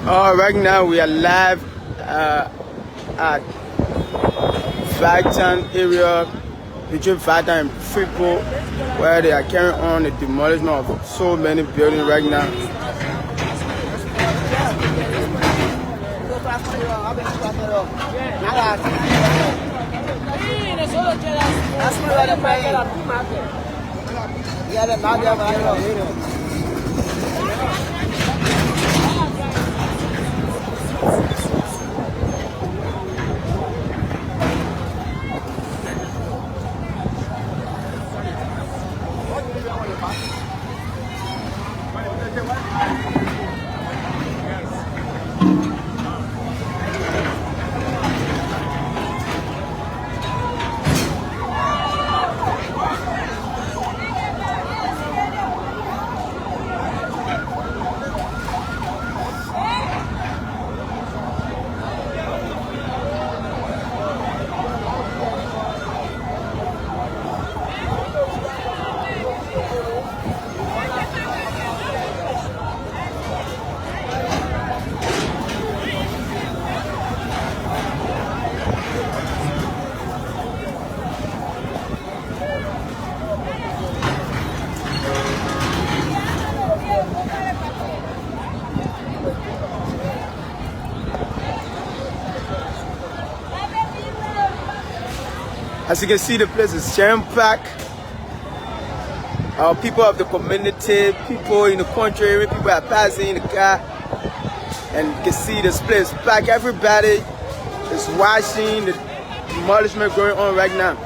Right now we are live at VAI Town area between VAI Town and Freeport, where they are carrying on the demolition of so many buildings right now. As you can see, the place is jam-packed. People of the community, people in the country, people are passing in the car, and you can see this place packed. Everybody is watching the demolition going on right now.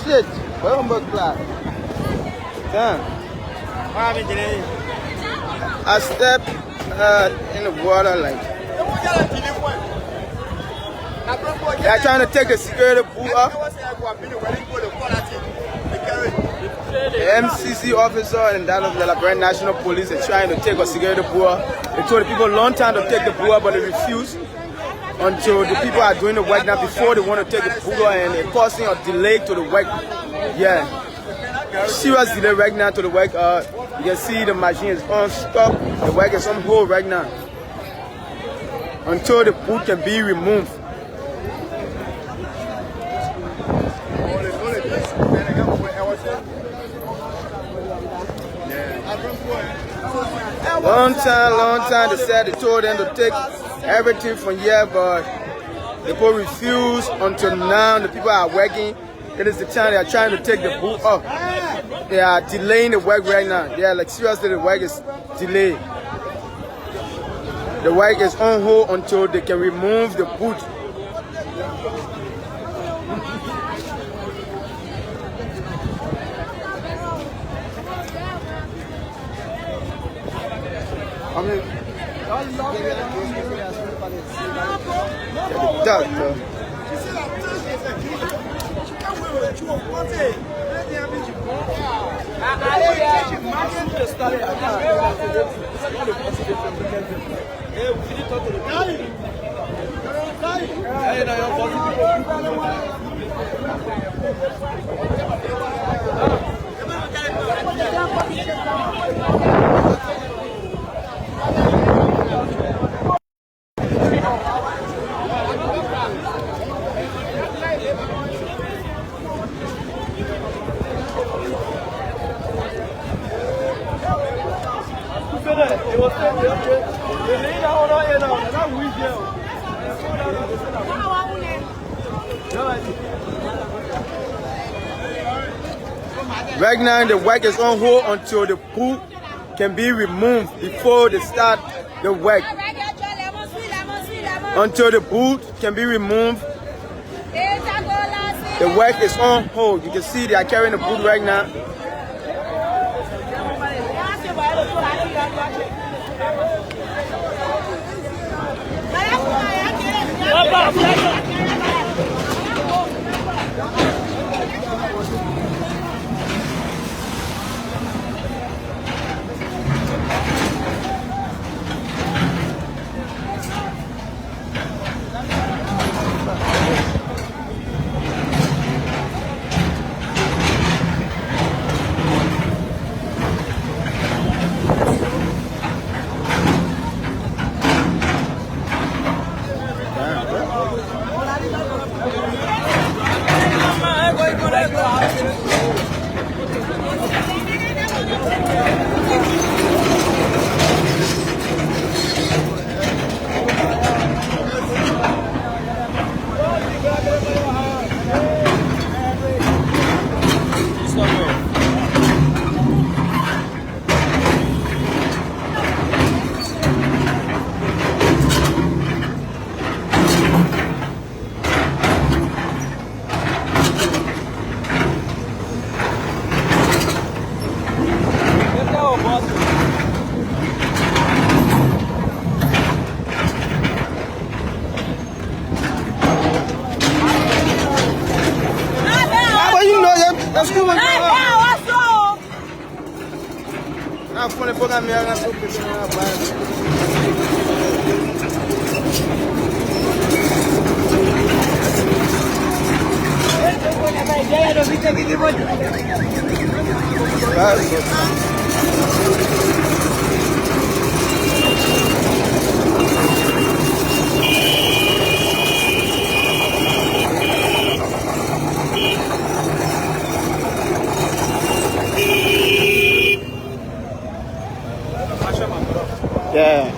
Shit, I stepped in the water like. They're trying to take the security booth up. The MCC officer and that of the Liberia National Police are trying to take a security booth. They told the people a long time to take the booth, but they refused until the people are doing the work now before they want to take the booth, and it's causing a delay to the work. Yeah, serious delay right now to the work. You can see the machine is unstuck. The work is on hold right now until the booth can be removed. Long time they said they told them to take everything from here, but the people refused until now. The people are working. It is the time they are trying to take the booth off. They are delaying the work right now. They are like, seriously, the work is delayed. The work is on hold until they can remove the booth. I mean, Right now, the work is on hold until the pool can be removed before they start the work. Until the boot can be removed, the work is on hold. You can see they are carrying the boot right now. Yeah.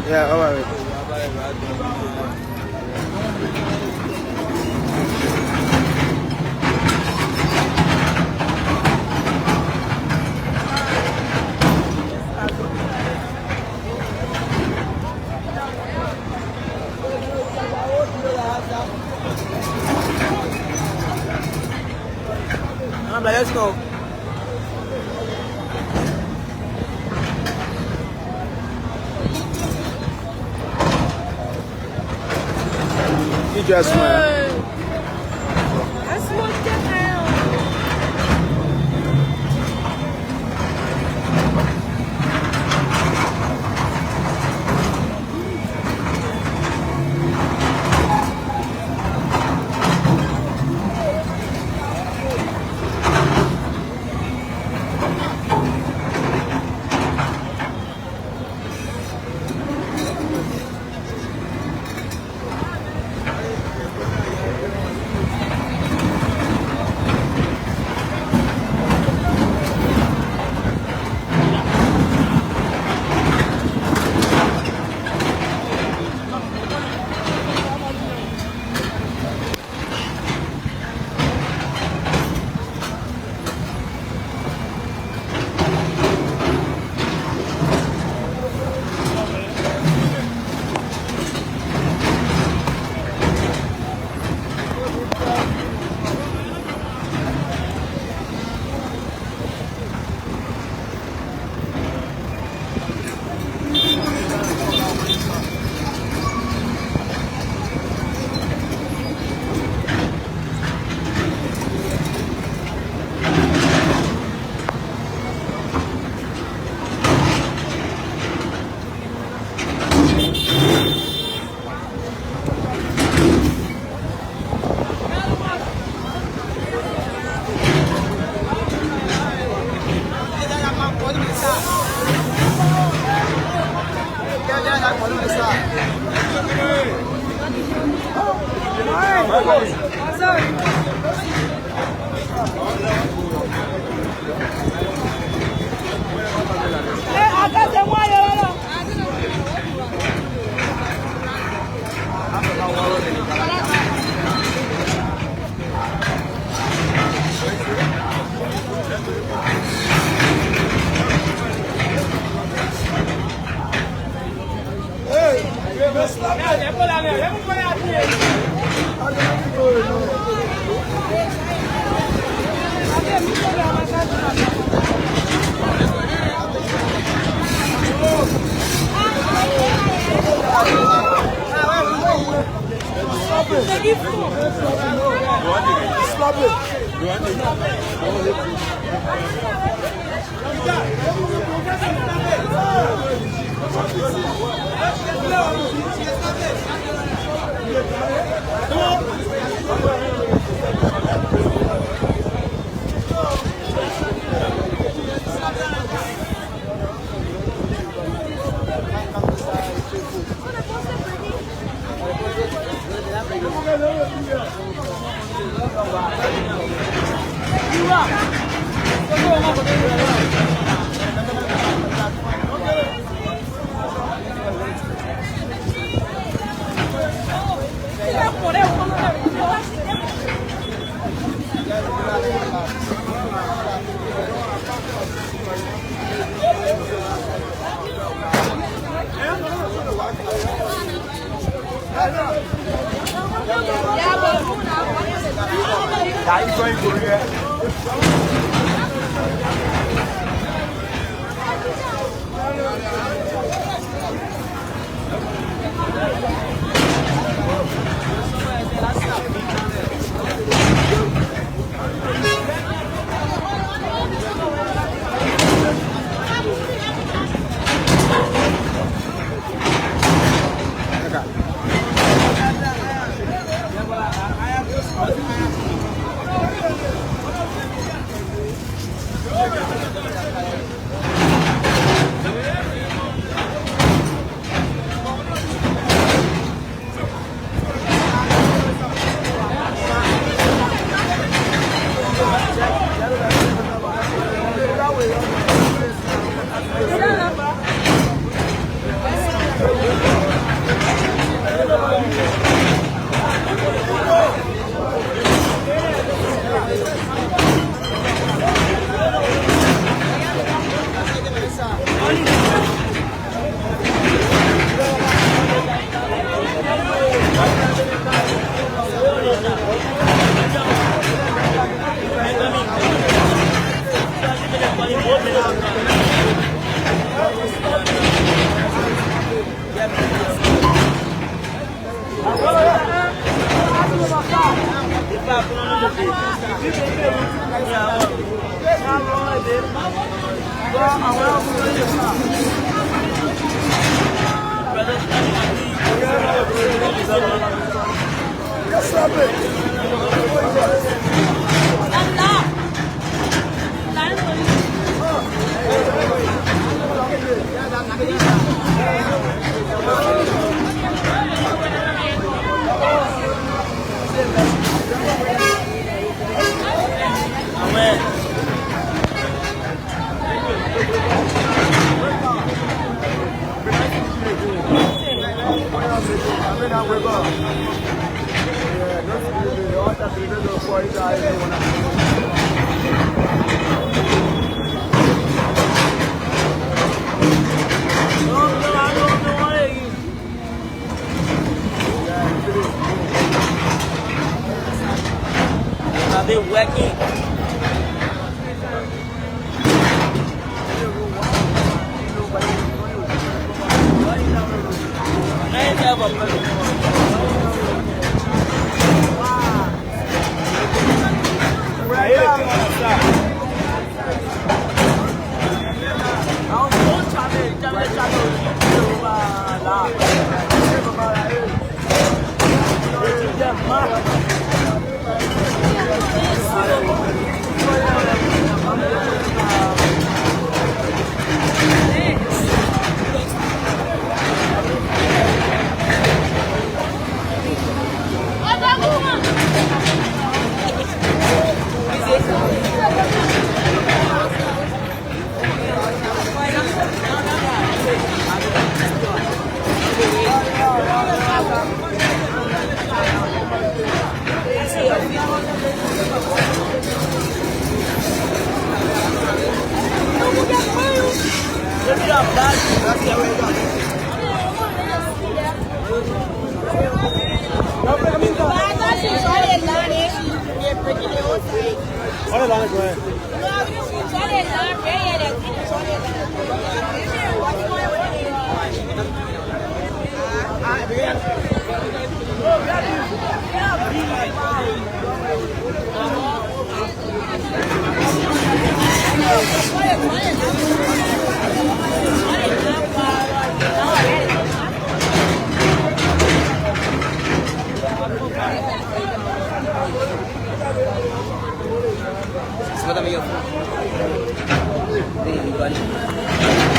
Yeah, all right. Let's go. You just smile. I smoked the hell. Semua tak mayat. Ni, ni balik.